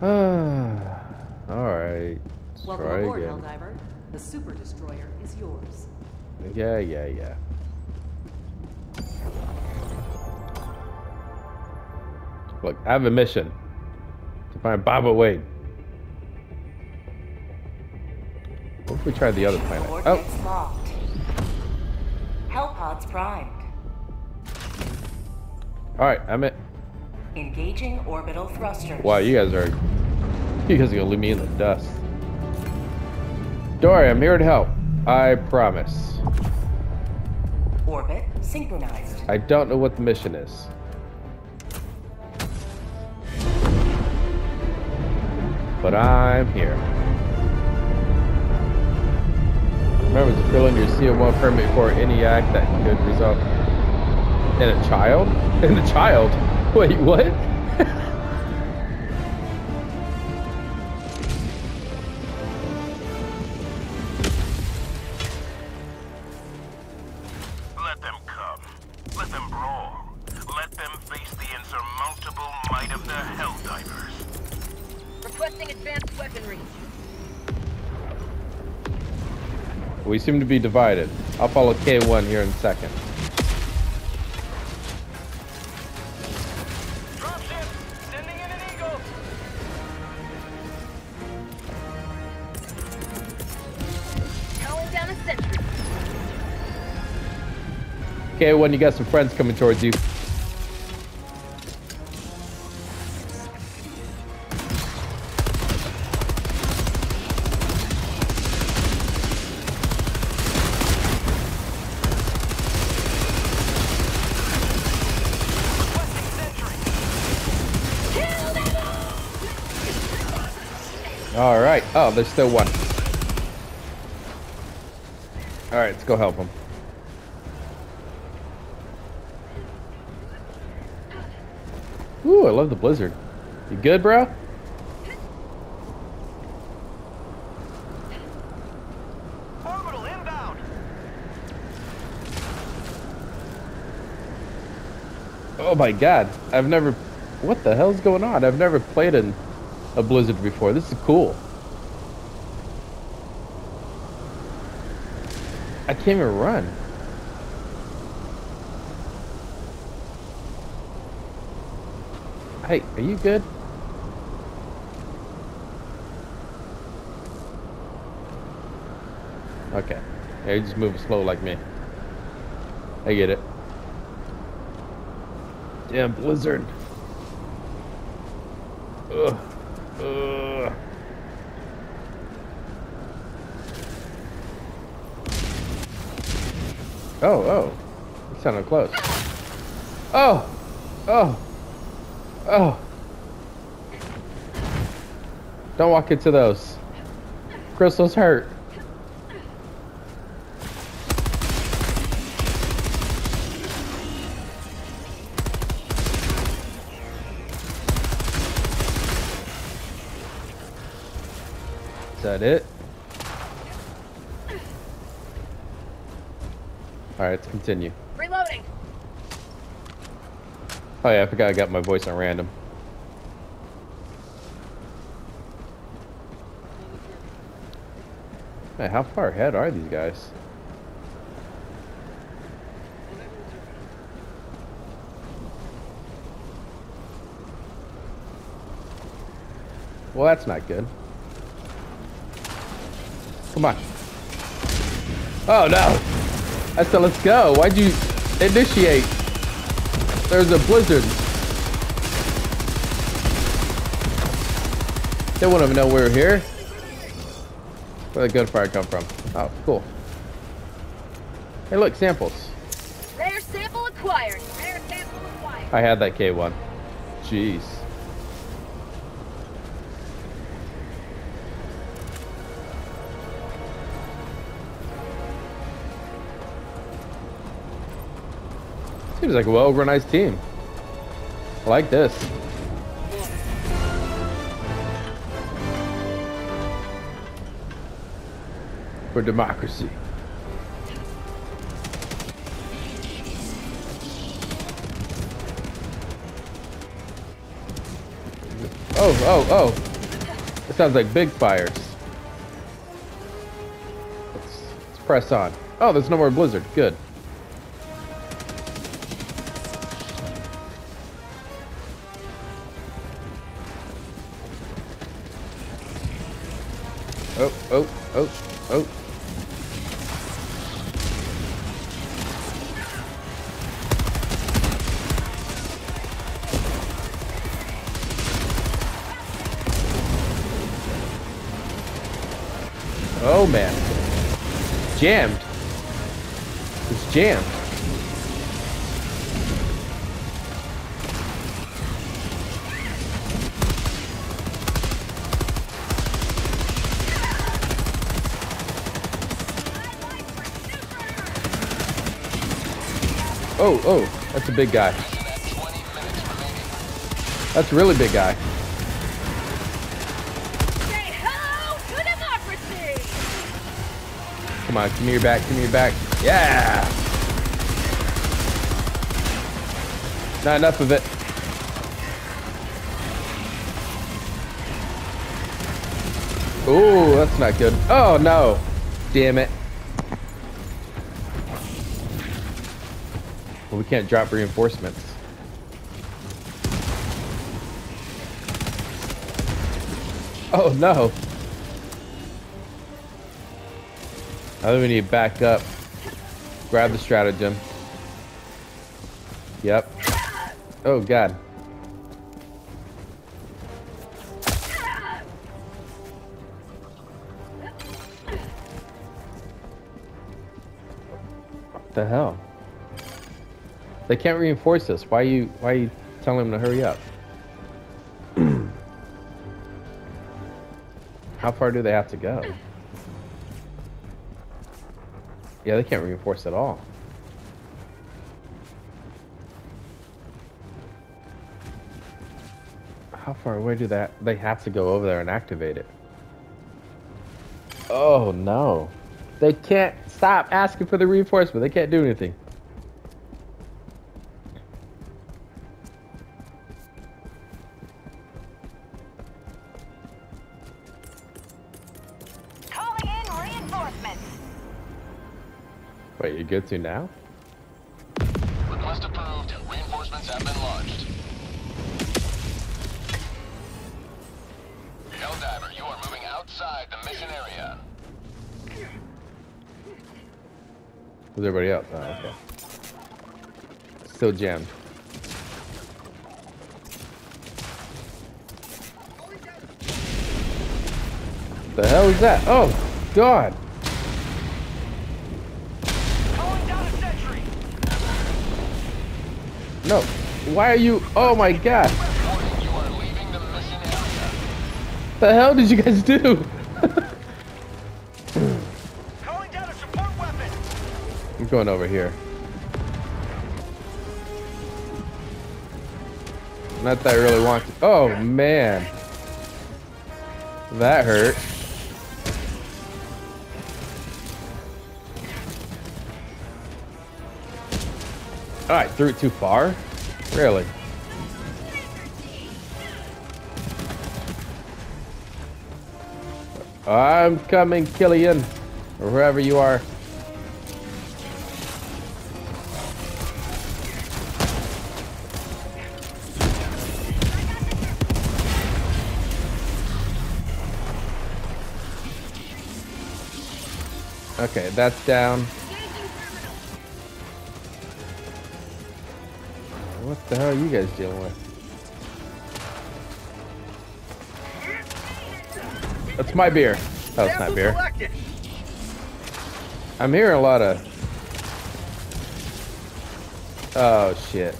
Alright. Let's Welcome try aboard, again. Helldiver. The super destroyer is yours. Yeah. Look, I have a mission to find Baba Wade. What if we try the other planet? Coordinates locked. Hellpods primed. Alright, I'm it. Engaging orbital thrusters. Wow, you guys are gonna leave me in the dust. Dory, I'm here to help. I promise. Orbit synchronized. I don't know what the mission is. But I'm here. Remember to fill in your CO1 permit for any act that could result in a child? In a child? Wait, what? Let them come. Let them brawl. Let them face the insurmountable might of the Helldivers. Requesting advanced weaponry. We seem to be divided. I'll follow K1 here in a second. Dropship! Sending in an Eagle! Calling down a sentry. K1, you got some friends coming towards you. All right. Oh, there's still one. All right, let's go help him. Ooh, I love the blizzard. You good, bro? Orbital inbound! Oh my God, I've never. What the hell's going on? I've never played in a blizzard before. This is cool. I can't even run. Hey, are you good? Okay. Yeah, you just move slow like me. I get it. Damn blizzard. Ugh. Ugh. Oh. It sounded close. Oh. Don't walk into those. Crystal's hurt. Is that it? Alright, let's continue. Reloading. Oh yeah, I forgot I got my voice on random. Hey, how far ahead are these guys? Well, that's not good. Come on. Oh no! I said let's go. Why'd you initiate? There's a blizzard. They wouldn't even know we were here. Where'd the gunfire come from? Oh, cool. Hey, look, samples. Rare sample acquired. Rare sample acquired. I had that K1. Jeez. Seems like a well-organized team. I like this. For democracy. Oh. It sounds like big fires. Let's press on. Oh, there's no more blizzard. Good. Oh, oh, oh, oh. Oh man. Jammed. It's jammed. Oh, oh, that's a big guy. That's a really big guy. Say hello to democracy! Come on, give me your back, give me your back. Yeah! Not enough of it. Ooh, that's not good. Oh no! Damn it. Well, we can't drop reinforcements. Oh no! I think we need to back up. Grab the stratagem. Yep. Oh god. What the hell? They can't reinforce us. Why are you telling them to hurry up? How far do they have to go? Yeah, they can't reinforce at all. How far away do they have to go over there and activate it? Oh no. They can't stop asking for the reinforcement. They can't do anything. Calling in reinforcements. Wait, you good to now? Request approved. Reinforcements have been launched. Helldiver, you are moving outside the mission area. Where's everybody else? Oh, okay. Still jammed. The hell is that? Oh, God. Calling down a sentry. No. Why are you? Oh my God. Warning, you are leaving the mission area. The hell did you guys do? Calling down a support weapon. I'm going over here. Not that I really want to. Oh man. That hurt. Oh, I threw it too far? Really? I'm coming, Killian. Or whoever you are. Okay, that's down. What the hell are you guys dealing with? That's my beer. Oh, it's not beer. I'm hearing a lot of... Oh, shit.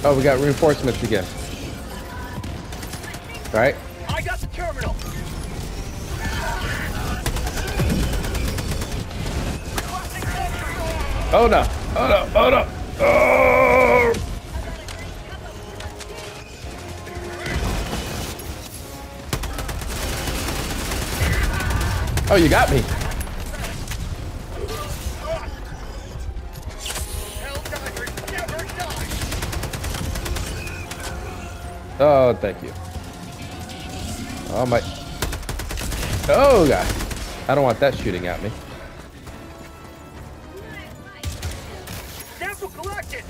Oh, we got reinforcements again. Right? I got the terminal. Oh no! Oh no! Oh no! Oh! Oh, you got me. Oh, thank you. Oh my. Oh god. I don't want that shooting at me. Sample collected.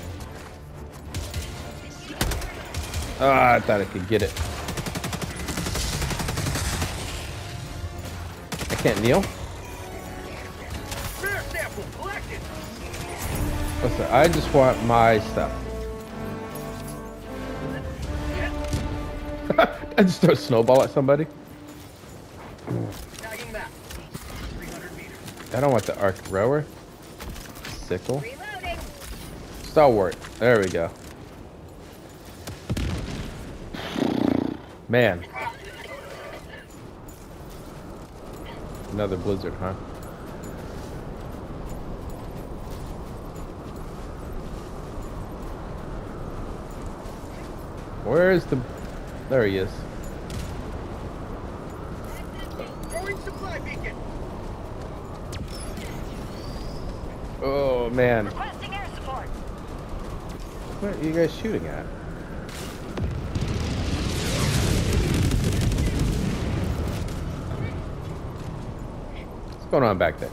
Oh, I thought I could get it. I can't kneel. Rare sample collected. Listen, I just want my stuff. I just throw a snowball at somebody. Tagging map. 300 meters. I don't want the arc thrower. Sickle. Reloading. Stalwart. There we go. Man. Another blizzard, huh? Where is the... There he is. Throwing supply beacon. Oh, man. Requesting air support. What are you guys shooting at? What's going on back there?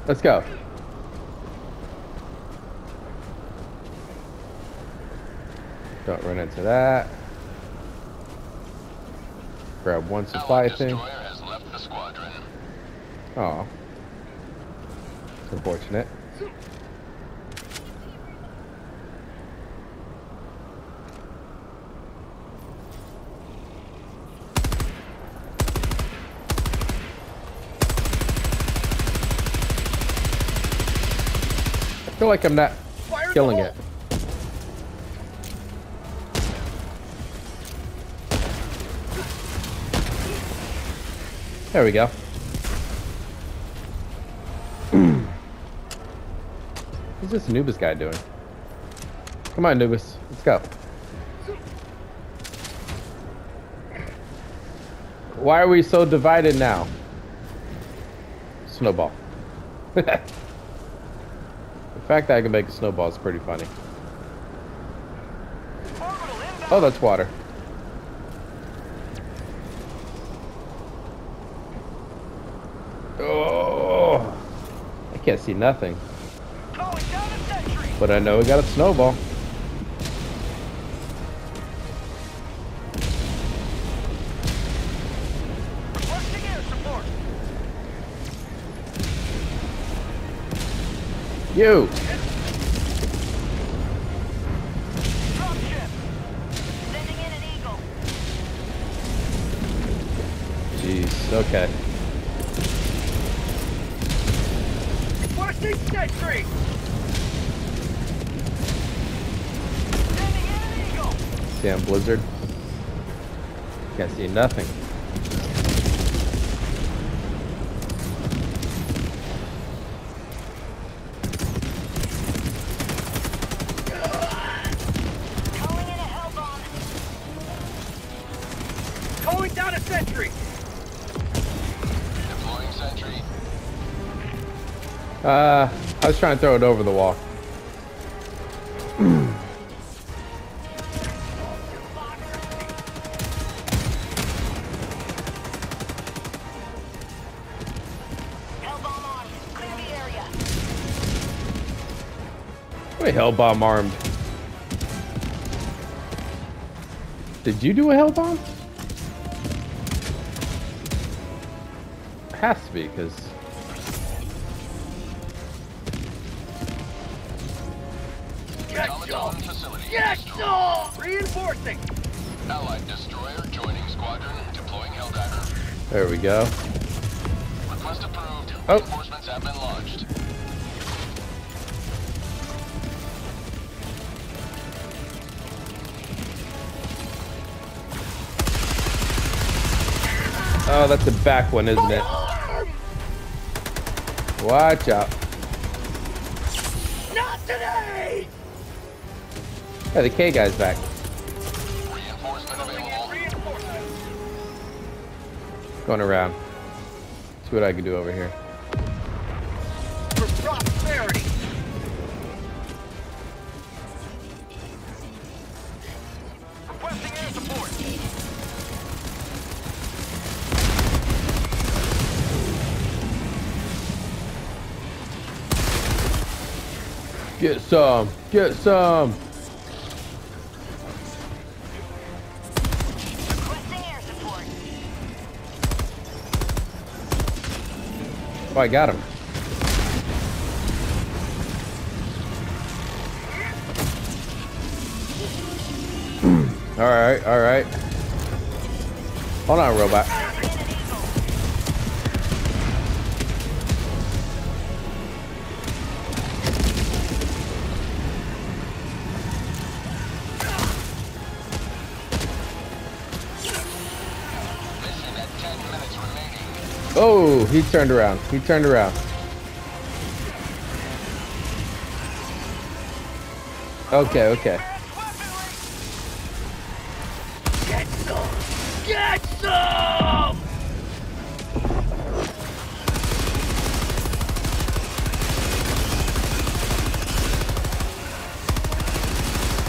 Let's go. Don't run into that. Grab one supply Allied thing. destroyer has left the squadron. Oh. It's unfortunate. I feel like I'm not killing it. There we go. What's this Anubis guy doing? Come on, Anubis. Let's go. Why are we so divided now? Snowball. The fact that I can make a snowball is pretty funny. Oh, that's water. Oh, I can't see nothing. But I know we got a snowball. Requesting air support. You. Dropship. Sending in an eagle. Jeez. Okay. Requesting sentry. Sending in an eagle. Damn blizzard. Can't see nothing. Calling in a hell bomb. Calling down a sentry. Deploying sentry. I was trying to throw it over the wall. Hell bomb on. Clear the area. What a hell bomb armed. Did you do a hell bomb? Has to be, because Automaton facility Yes, destroyed. no! Reinforcing. Allied destroyer joining squadron. Deploying Helldiver. there we go. Request approved. Oh. Reinforcements have been launched. Oh, that's a back one, isn't it? Watch out. Not today. Hey, the K guy's back. Reinforcement available. Reinforcement. Going around. See what I can do over here. For prosperity. Requesting air support. Get some. Get some. Requesting air support. Oh, I got him. All right, all right. Hold on, robot. Oh, he turned around. He turned around. Okay, okay. Get some! Get some!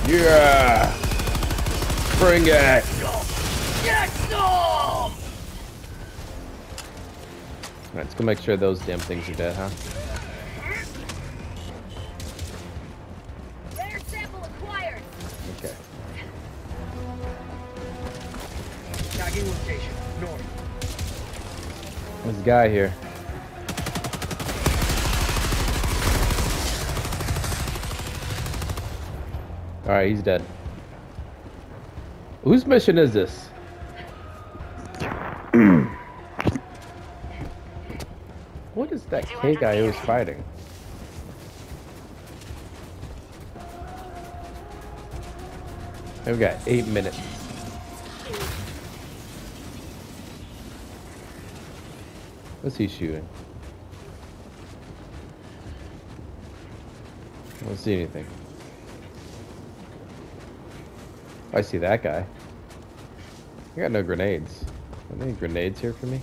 Yeah. Bring it. Get some! Alright, let's go make sure those damn things are dead, huh? Air sample acquired. Okay. Tagging location, north. There's a guy here. Alright, he's dead. Whose mission is this? What is that K guy who was fighting? We've got 8 minutes. What's he shooting? I don't see anything. I see that guy. I got no grenades. Are there any grenades here for me?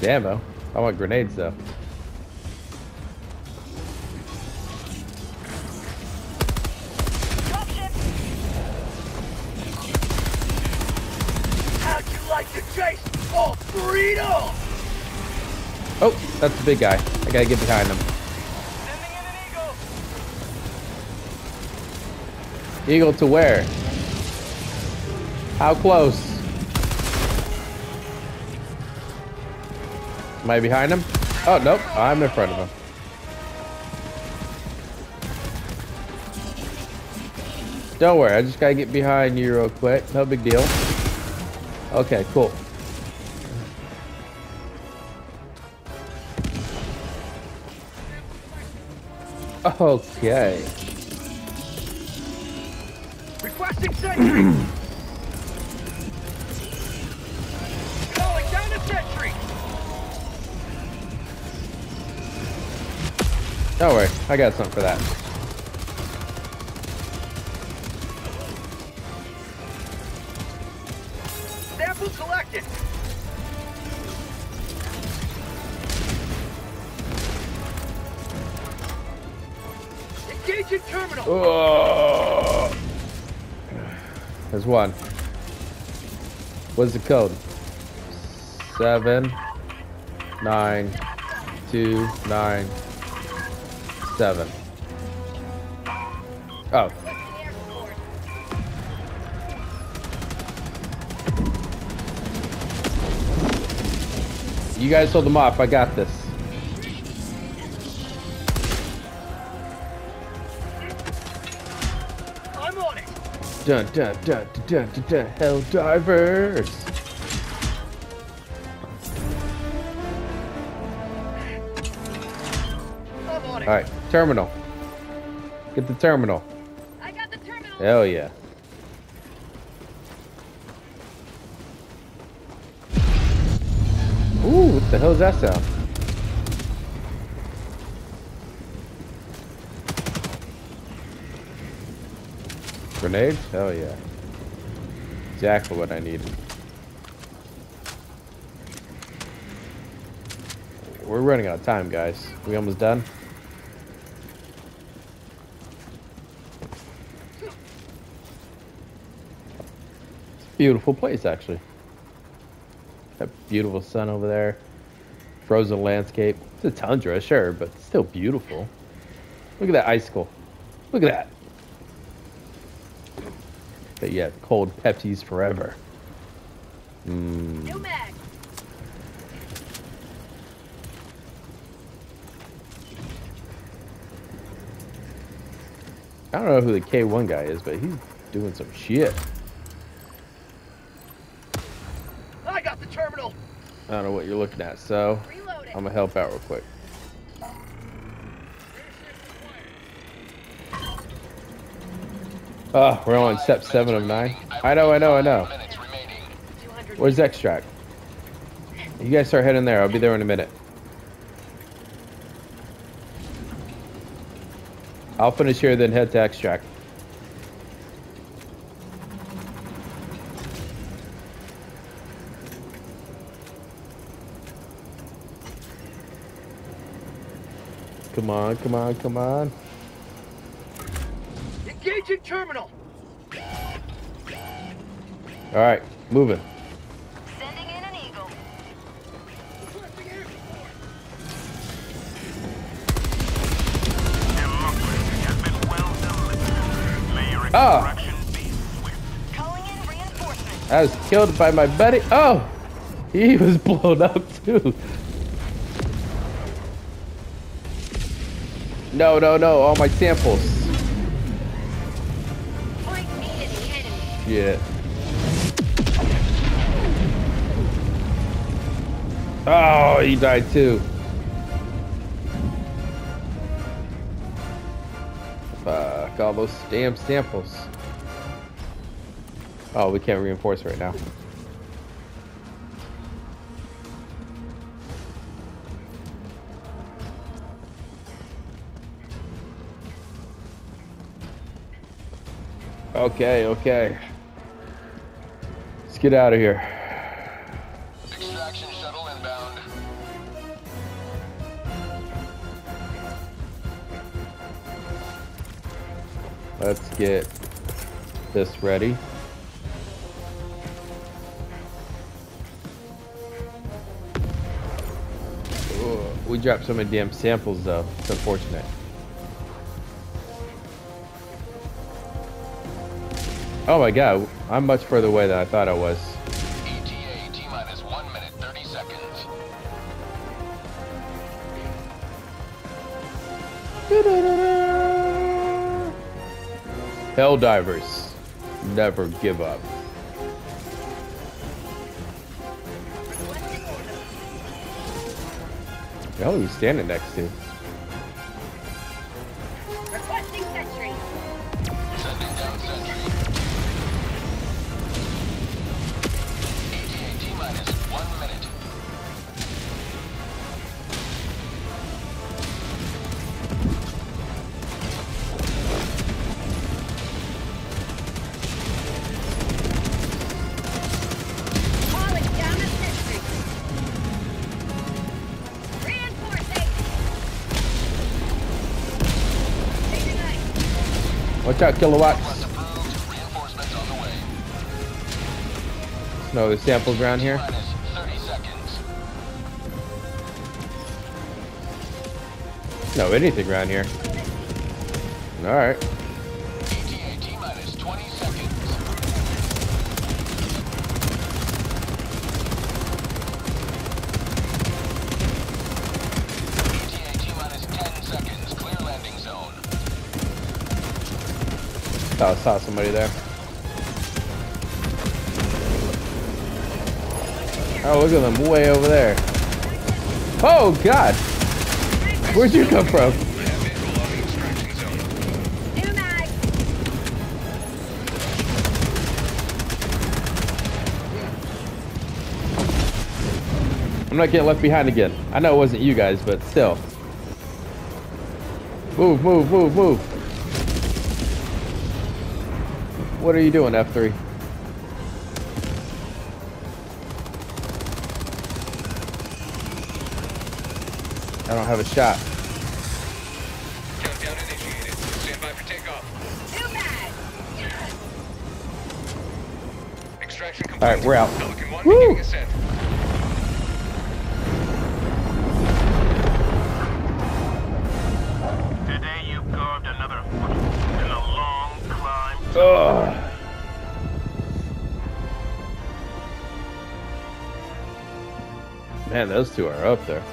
Damn though. I want grenades though. How'd you like to chase all freedom? Oh, that's the big guy. I gotta get behind him. Sending in an eagle. Eagle to where? How close? Am I behind him? Oh, nope. I'm in front of him. Don't worry. I just gotta get behind you real quick. No big deal. Okay, cool. Okay. Requesting sentry. Calling down a sentry. Don't worry. I got something for that. Sample collected. Engaging terminal. Oh. There's one. What's the code? 7 9 2 9 7. Oh. Air support. You guys hold them off. I got this. I'm on it. Dun dun dun dun dun dun, dun. Hell divers. I'm on it. All right, terminal. Get the terminal. I got the terminal. Hell yeah. Ooh, what the hell is that sound? Grenades? Hell yeah. Exactly what I needed. We're running out of time, guys. We almost done? It's a beautiful place, actually. That beautiful sun over there. Frozen landscape. It's a tundra, sure, but still beautiful. Look at that icicle. Look at that. But yeah, cold Pepsis forever. New mag. I don't know who the K1 guy is, but he's doing some shit. I got the terminal. I don't know what you're looking at, so Reloading. I'm gonna help out real quick. Oh, we're on step 7 of 9. I know. Minutes remaining. 200. Where's extract? You guys start heading there. I'll be there in a minute. I'll finish here, then head to extract. Come on, come on, come on. Engaging terminal. All right, moving. Sending in an eagle. Requesting air support. Democracy has been well delivered. May your Ah. extraction be swift. Calling in reinforcements. I was killed by my buddy. Oh, he was blown up too. No, all my samples. Point me to the enemy. Yeah. Oh, he died too. Fuck, all those damn samples. Oh, we can't reinforce right now. Okay. Let's get out of here. Extraction shuttle inbound. Let's get this ready. Ooh, we dropped so many damn samples though. It's unfortunate. Oh my god, I'm much further away than I thought I was. ETA T-minus 1 minute 30 seconds. Hell divers, never give up. The hell are we standing next to? Requesting sentry. Sending down sentry. ETA T-minus 1 minute. Calling down a sentry. Reinforcing. Take the knife. Watch out, kilowatts. Request approved. Reinforcements on the way. No, there's samples around here. T-minus 30 seconds. No, anything around here. Alright. ETA T-minus 20 seconds. ETA T-minus 10 seconds. Clear landing zone. Oh, I saw somebody there. Oh, look at them way over there. Oh, God. Where'd you come from? New mag. I'm not getting left behind again. I know it wasn't you guys, but still. Move. What are you doing, F3? I don't have a shot. Countdown initiated. Stand by for takeoff. New mag. Extraction complete. All right, we're out. Pelican 1 Woo! beginning ascent. another foot in the long climb. Ugh. Man, those two are up there.